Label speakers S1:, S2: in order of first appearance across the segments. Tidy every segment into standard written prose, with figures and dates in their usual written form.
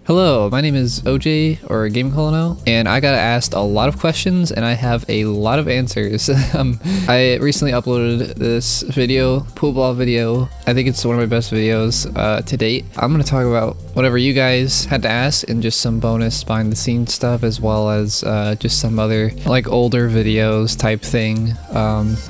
S1: Hello, my name is OJ, or Game Colonel, and I got asked a lot of questions and I have a lot of answers. I recently uploaded this video, pool ball video. I think it's one of my best videos to date. I'm going to talk about whatever you guys had to ask and just some bonus behind the scenes stuff, as well as just some other like older videos type thing.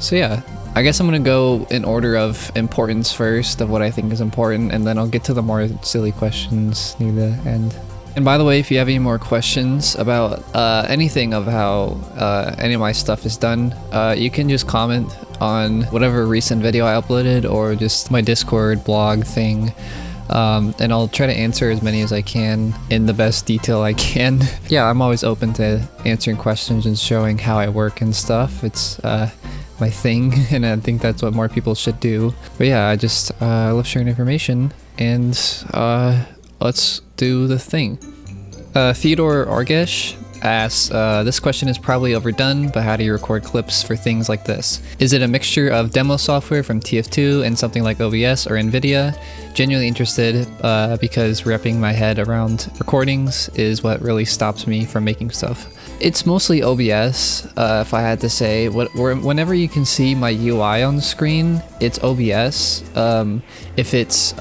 S1: So yeah. I guess I'm gonna go in order of importance first, of what I think is important, and then I'll get to the more silly questions near the end. And by the way, if you have any more questions about anything of how any of my stuff is done, you can just comment on whatever recent video I uploaded or just my Discord blog thing. And I'll try to answer as many as I can in the best detail I can. Yeah, I'm always open to answering questions and showing how I work and stuff. It's my thing, and I think that's what more people should do. But yeah, I love sharing information, and let's do the thing. Theodore Orgesh asks, this question is probably overdone, but how do you record clips for things like this? Is it a mixture of demo software from TF2 and something like OBS or NVIDIA? Genuinely interested, because wrapping my head around recordings is what really stops me from making stuff. It's mostly OBS, if I had to say. Whenever you can see my UI on the screen, it's OBS. If it's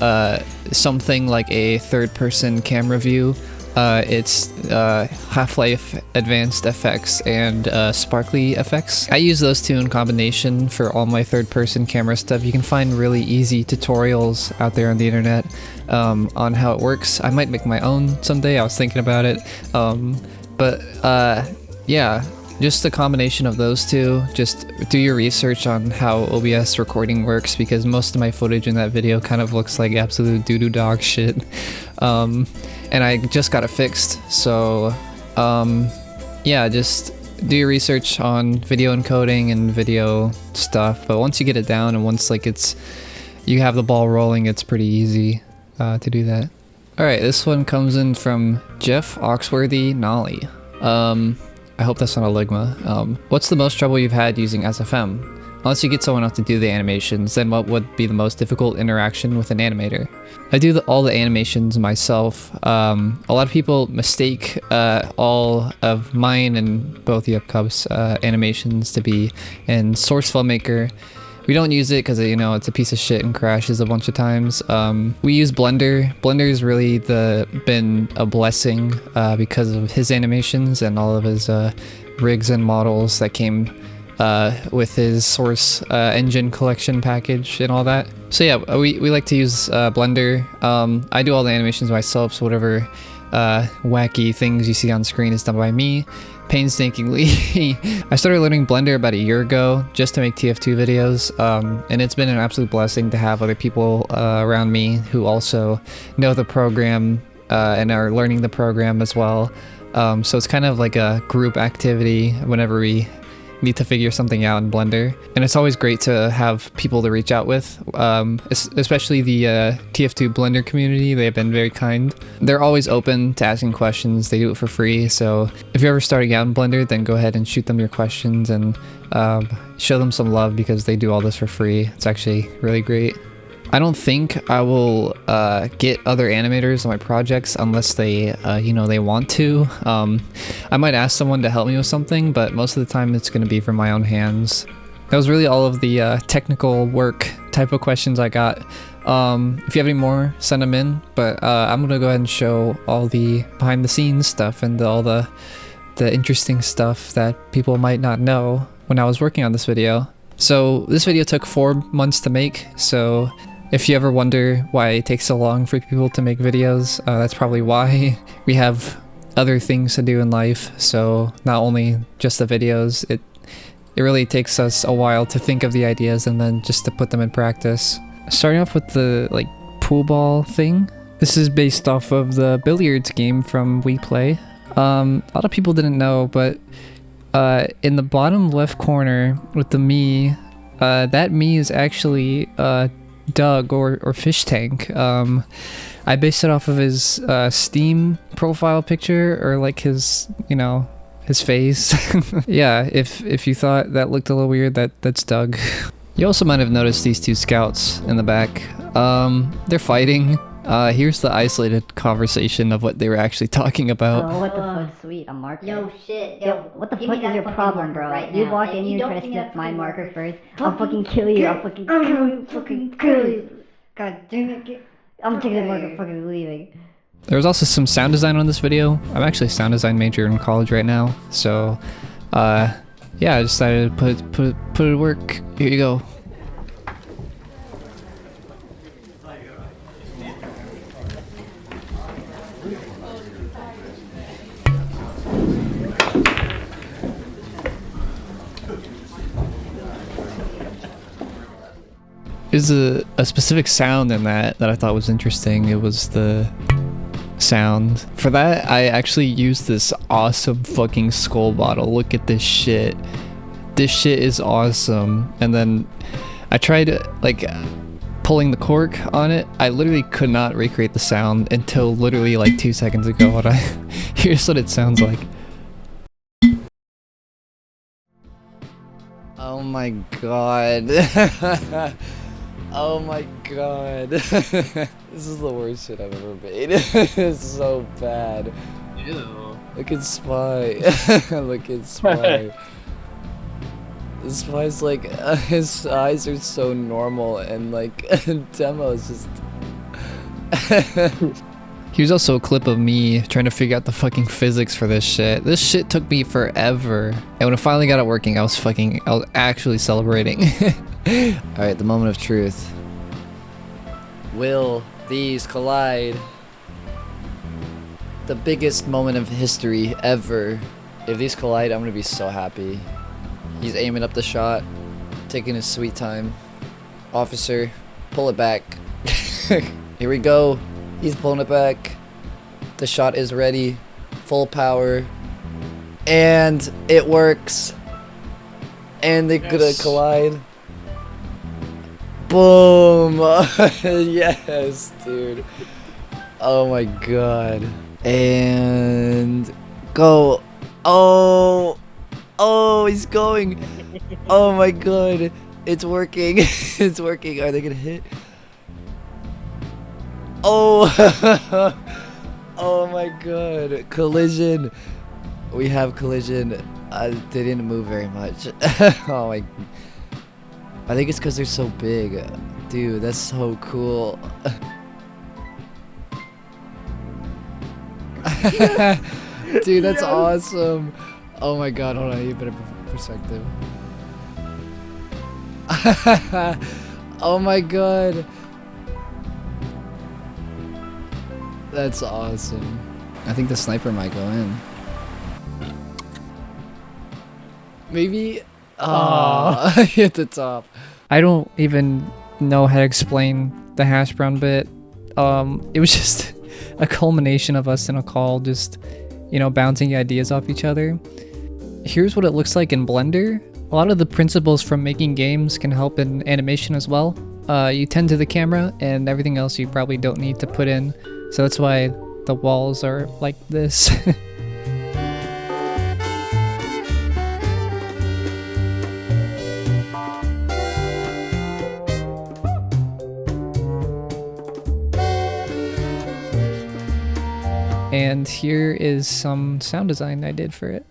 S1: something like a third-person camera view, it's Half-Life Advanced Effects and Sparkly Effects. I use those two in combination for all my third-person camera stuff. You can find really easy tutorials out there on the internet on how it works. I might make my own someday. I was thinking about it. But yeah, just the combination of those two. Just do your research on how OBS recording works, because most of my footage in that video kind of looks like absolute doo-doo dog shit. And I just got it fixed, so yeah, just do your research on video encoding and video stuff. But once you get it down and once like you have the ball rolling, it's pretty easy to do that. Alright, this one comes in from Jeff Oxworthy Nolly. I hope that's not a ligma. What's the most trouble you've had using SFM? Unless you get someone else to do the animations, then what would be the most difficult interaction with an animator? I do all the animations myself. A lot of people mistake all of mine and both the Upcubs animations to be in Source FilmMaker. We don't use it because, you know, it's a piece of shit and crashes a bunch of times. We use Blender. Blender's really been a blessing because of his animations and all of his rigs and models that came with his Source engine collection package and all that. So yeah, we like to use Blender. I do all the animations myself, so whatever wacky things you see on screen is done by me painstakingly. I started learning Blender about a year ago just to make TF2 videos, and it's been an absolute blessing to have other people around me who also know the program and are learning the program as well. So it's kind of like a group activity whenever we need to figure something out in Blender, and it's always great to have people to reach out with, especially the TF2 Blender community. They have been very kind. They're always open to asking questions. They do it for free, so if you're ever starting out in Blender, then go ahead and shoot them your questions and show them some love, because they do all this for free. It's actually really great. I don't think I will get other animators on my projects unless they, you know, they want to. I might ask someone to help me with something, but most of the time it's going to be from my own hands. That was really all of the technical work type of questions I got. If you have any more, send them in, but I'm going to go ahead and show all the behind the scenes stuff and all the interesting stuff that people might not know when I was working on this video. So this video took 4 months to make, so if you ever wonder why it takes so long for people to make videos, that's probably why. We have other things to do in life, so not only just the videos, it really takes us a while to think of the ideas and then just to put them in practice. Starting off with the like pool ball thing. This is based off of the billiards game from We Play. A lot of people didn't know, but in the bottom left corner with the me, that me is actually Doug or Fish Tank. I based it off of his Steam profile picture, or like his, you know, his face. Yeah, if you thought that looked a little weird, that's Doug. You also might have noticed these two scouts in the back. They're fighting. Here's the isolated conversation of what they were actually talking about.
S2: Oh, what the fuck? Sweet, a marker.
S3: Yo, shit.
S2: Yo, what the
S3: give
S2: fuck
S3: me
S2: is
S3: that
S2: your
S3: fucking
S2: problem,
S3: marker
S2: bro?
S3: right
S2: You
S3: now.
S2: walk
S3: If
S2: in
S3: you
S2: here,
S3: don't
S2: try to
S3: give me
S2: sniff
S3: that
S2: my
S3: fucking
S2: marker
S3: marker,
S2: first. I'll fucking kill you. I'll fucking kill you. God damn it. I'm taking the marker, fucking leaving.
S1: There was also some sound design on this video. I'm actually a sound design major in college right now, so yeah, I decided to put it to work. Here you go. There's a specific sound in that I thought was interesting. It was the sound. For that, I actually used this awesome fucking skull bottle. Look at this shit. This shit is awesome. And then I tried like pulling the cork on it. I literally could not recreate the sound until literally like 2 seconds ago. And here's what it sounds like. Oh my god. Oh my god. This is the worst shit I've ever made. It's so bad.
S4: Ew.
S1: Look at Spy. Look at Spy. Spy's like, his eyes are so normal and like, Demo is just... Here's also a clip of me trying to figure out the fucking physics for this shit. This shit took me forever. And when I finally got it working, I was actually celebrating. Alright, the moment of truth. Will these collide? The biggest moment of history ever. If these collide, I'm gonna be so happy. He's aiming up the shot, taking his sweet time. Officer, pull it back. Here we go. He's pulling it back. The shot is ready. Full power. And it works. And they're gonna collide. Boom! Yes, dude. Oh my god. And go. Oh! Oh, he's going. Oh my god. It's working. It's working. Are they gonna hit? Oh! Oh my god. Collision. We have collision. They didn't move very much. Oh my. I think it's because they're so big. Dude, that's so cool. Dude, that's awesome. Oh my god, hold on, you better perspective. Oh my god. That's awesome. I think the sniper might go in. Maybe. Oh, hit the top. I don't even know how to explain the hash brown bit. It was just a culmination of us in a call, just, you know, bouncing ideas off each other. Here's what it looks like in Blender. A lot of the principles from making games can help in animation as well. You tend to the camera and everything else you probably don't need to put in. So that's why the walls are like this. And here is some sound design I did for it.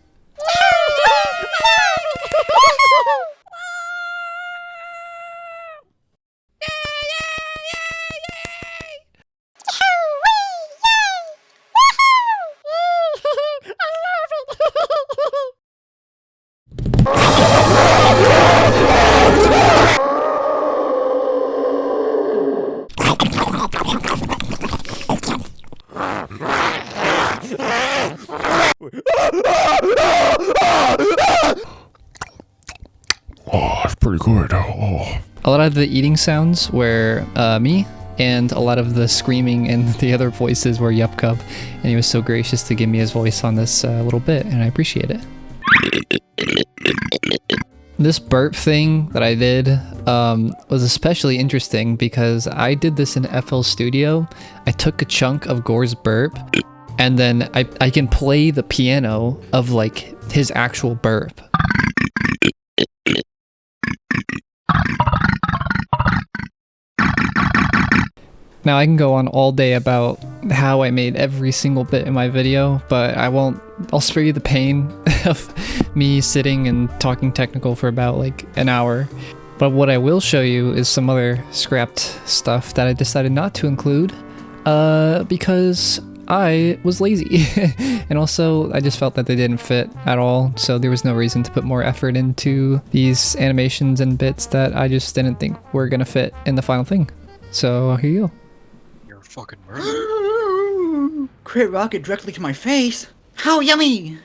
S4: Oh, it's pretty good. Oh.
S1: A lot of the eating sounds were me, and a lot of the screaming and the other voices were Yup Cub, and he was so gracious to give me his voice on this little bit, and I appreciate it. This burp thing that I did was especially interesting because I did this in FL Studio. I took a chunk of Gore's burp, and then I can play the piano of like his actual burp. Now I can go on all day about how I made every single bit in my video, but I won't. I'll spare you the pain of me sitting and talking technical for about like an hour. But what I will show you is some other scrapped stuff that I decided not to include because I was lazy. And also I just felt that they didn't fit at all, so there was no reason to put more effort into these animations and bits that I just didn't think were gonna fit in the final thing. So here you go.
S3: You're a fucking murderer.
S5: Crit rocket directly to my face? How yummy!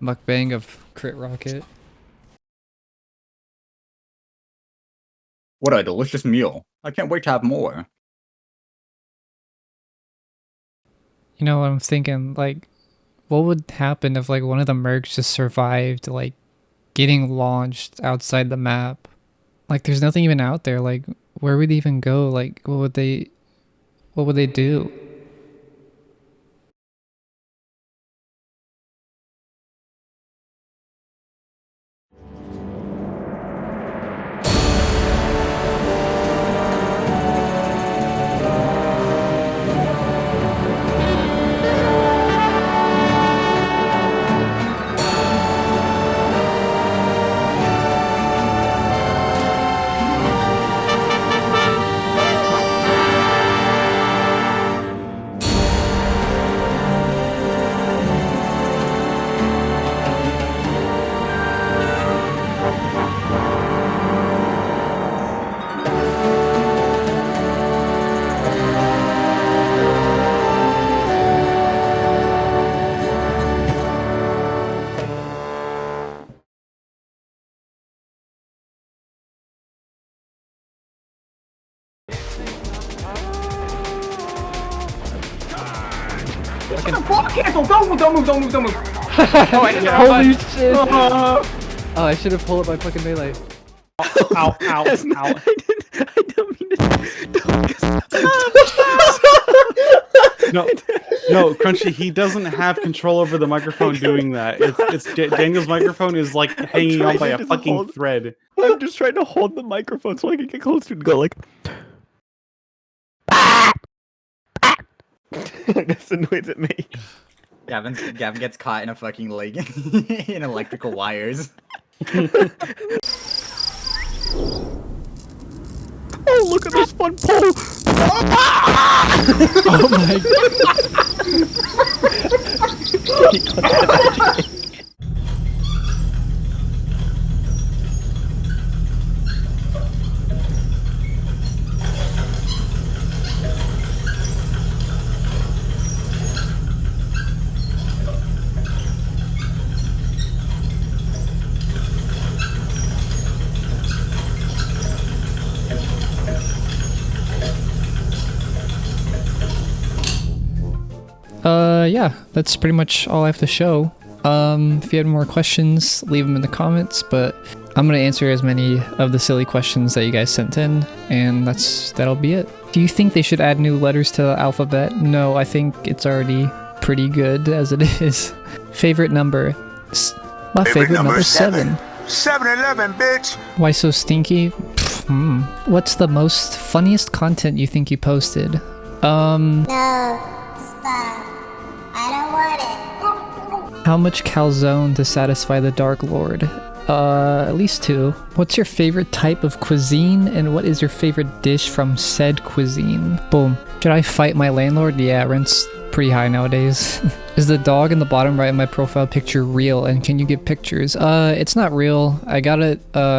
S1: Mukbang of Crit Rocket.
S5: What a delicious meal. I can't wait to have more.
S1: You know what I'm thinking, like, what would happen if like one of the mercs just survived like getting launched outside the map? Like there's nothing even out there, like where would they even go? Like what would they do?
S5: Cancel! Don't move!
S1: Holy shit! Oh, I should have pulled up my fucking melee.
S3: Ow.
S6: I don't mean to.
S3: No, Crunchy, he doesn't have control over the microphone doing that. Daniel's microphone is like hanging on by a fucking thread.
S6: I'm just trying to hold the microphone so I can get closer and go like. That's the noise it makes.
S5: Gavin gets caught in a fucking leg in electrical wires.
S6: Oh, look at this fun pole!
S1: Oh my god. Yeah, that's pretty much all I have to show. If you had more questions, leave them in the comments, but I'm gonna answer as many of the silly questions that you guys sent in, and that'll be it. Do you think they should add new letters to the alphabet? No, I think it's already pretty good as it is. Favorite number? My favorite number is 7.
S7: 7-Eleven, bitch!
S1: Why so stinky? What's the most funniest content you think you posted?
S8: No, stop. I don't want it.
S1: How much calzone to satisfy the Dark Lord? At least 2. What's your favorite type of cuisine, and what is your favorite dish from said cuisine? Boom. Should I fight my landlord? Yeah, rent's pretty high nowadays. Is the dog in the bottom right of my profile picture real, and can you give pictures? It's not real. I got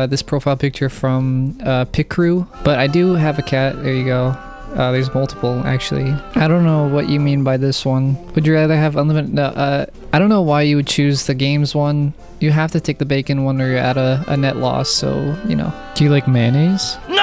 S1: this profile picture from Picrew, but I do have a cat. There you go. There's multiple, actually. I don't know what you mean by this one. Would you rather have unlimited? No, I don't know why you would choose the games one. You have to take the bacon one or you're at a net loss, so, you know. Do you like mayonnaise? No!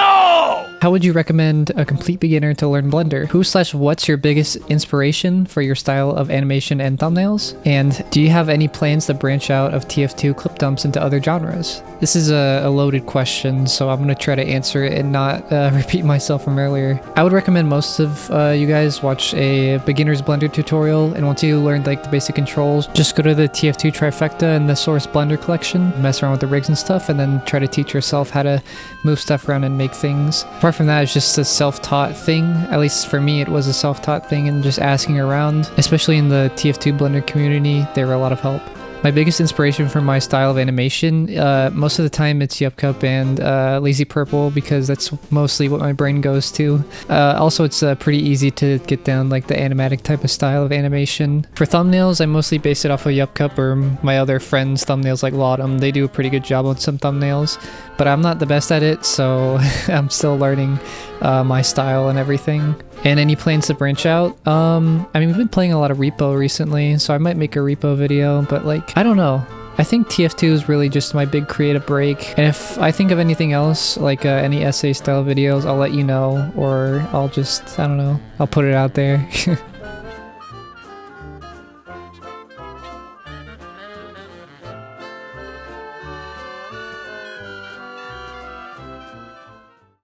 S1: How would you recommend a complete beginner to learn Blender? Who/what's your biggest inspiration for your style of animation and thumbnails? And do you have any plans to branch out of TF2 clip dumps into other genres? This is a loaded question, so I'm going to try to answer it and not repeat myself from earlier. I would recommend most of you guys watch a beginner's Blender tutorial, and once you learn like the basic controls, just go to the TF2 trifecta and the source Blender collection, mess around with the rigs and stuff, and then try to teach yourself how to move stuff around and make things. Apart from that, it's just a self-taught thing. At least for me, it was a self-taught thing, and just asking around, especially in the TF2 Blender community, they were a lot of help. My biggest inspiration for my style of animation, most of the time it's Yup and Lazy Purple, because that's mostly what my brain goes to. Also, it's pretty easy to get down like the animatic type of style of animation. For thumbnails, I mostly base it off of Yup or my other friends' thumbnails like Lawtumn. They do a pretty good job on some thumbnails, but I'm not the best at it, so I'm still learning my style and everything. And any plans to branch out? I mean, we've been playing a lot of Repo recently, so I might make a Repo video, but like, I don't know. I think TF2 is really just my big creative break, and if I think of anything else, like any essay style videos, I'll let you know, or I'll just, I don't know, I'll put it out there.